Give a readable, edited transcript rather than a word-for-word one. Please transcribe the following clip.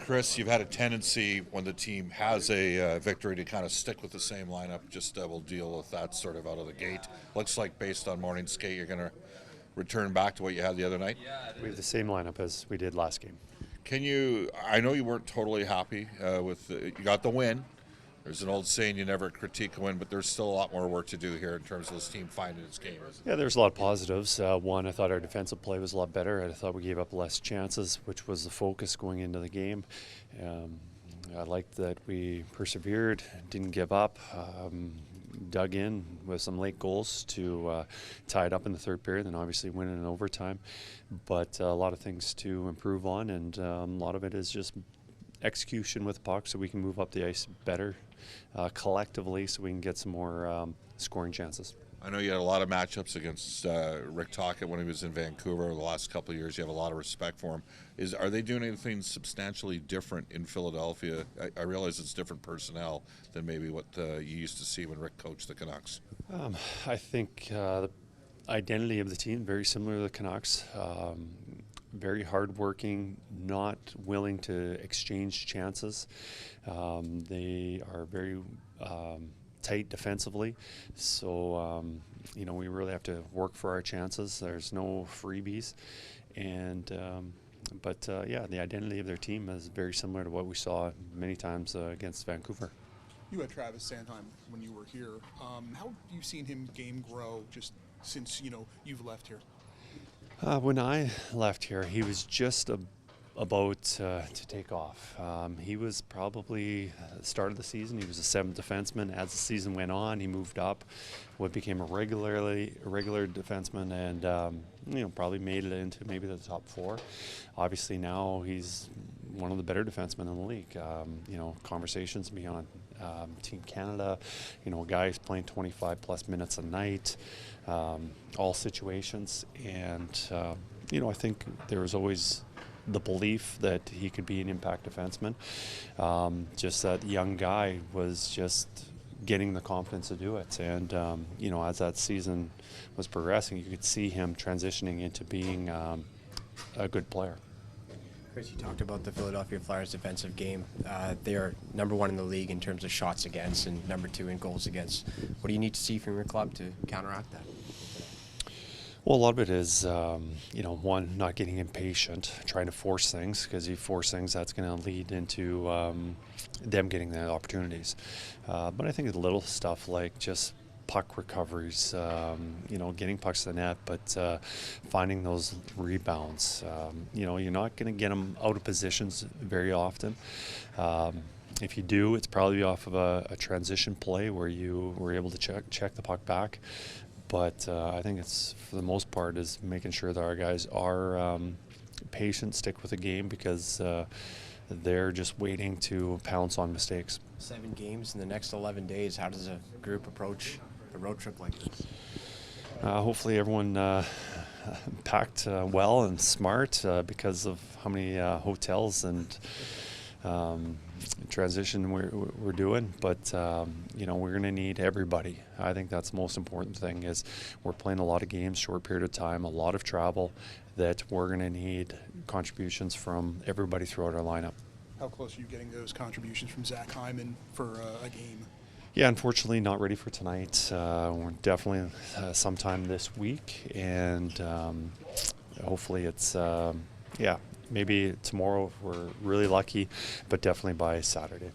Kris, you've had a tendency when the team has a victory to kind of stick with the same lineup. Just we'll deal with that sort of out of the gate. Looks like based on morning skate, you're going to return back to what you had the other night. We have the same lineup as we did last game. Can you? I know you weren't totally happy with. You got the win. There's an old saying, you never critique a win, but there's still a lot more work to do here in terms of this team finding its game. Yeah, there's a lot of positives. One, I thought our defensive play was a lot better. I thought we gave up less chances, which was the focus going into the game. I liked that we persevered, didn't give up, dug in with some late goals to tie it up in the third period, and obviously win in overtime. But a lot of things to improve on, and a lot of it is just execution with the puck so we can move up the ice better collectively so we can get some more scoring chances. I know you had a lot of matchups against Rick Tocchet when he was in Vancouver the last couple of years. You have a lot of respect for him. Are they doing anything substantially different in Philadelphia? I realize it's different personnel than maybe what you used to see when Rick coached the Canucks. I think the identity of the team very similar to the Canucks. Very hardworking, not willing to exchange chances. They are very tight defensively, so we really have to work for our chances. There's no freebies, and the identity of their team is very similar to what we saw many times against Vancouver. You had Travis Sanheim when you were here. How have you seen him game grow just since you've left here? When I left here, he was just about to take off. He was probably the start of the season. He was a seventh defenseman. As the season went on, he moved up, became a regular defenseman, and probably made it into maybe the top four. Obviously now he's one of the better defensemen in the league. Conversations beyond Team Canada. A guy who's playing 25 plus minutes a night. All situations, and I think there was always the belief that he could be an impact defenseman. Just that young guy was just getting the confidence to do it, and as that season was progressing, you could see him transitioning into being a good player. Kris, you talked about the Philadelphia Flyers defensive game. They are number one in the league in terms of shots against and number two in goals against. What do you need to see from your club to counteract that? Well, a lot of it is, one, not getting impatient, trying to force things, because you force things, that's going to lead into them getting the opportunities. But I think the little stuff like just puck recoveries, getting pucks to the net, but finding those rebounds. You're not going to get them out of positions very often. If you do, it's probably off of a transition play where you were able to check the puck back. But I think it's, for the most part, is making sure that our guys are patient, stick with the game, because they're just waiting to pounce on mistakes. 7 games in the next 11 days. How does a group approach a road trip like this? Hopefully everyone packed well and smart because of how many hotels and transition we're doing, but we're going to need everybody. I think that's the most important thing, is we're playing a lot of games, short period of time, a lot of travel, that we're going to need contributions from everybody throughout our lineup. How close are you getting those contributions from Zach Hyman for a game? Yeah, unfortunately not ready for tonight. We're definitely sometime this week, and hopefully it's maybe tomorrow if we're really lucky, but definitely by Saturday.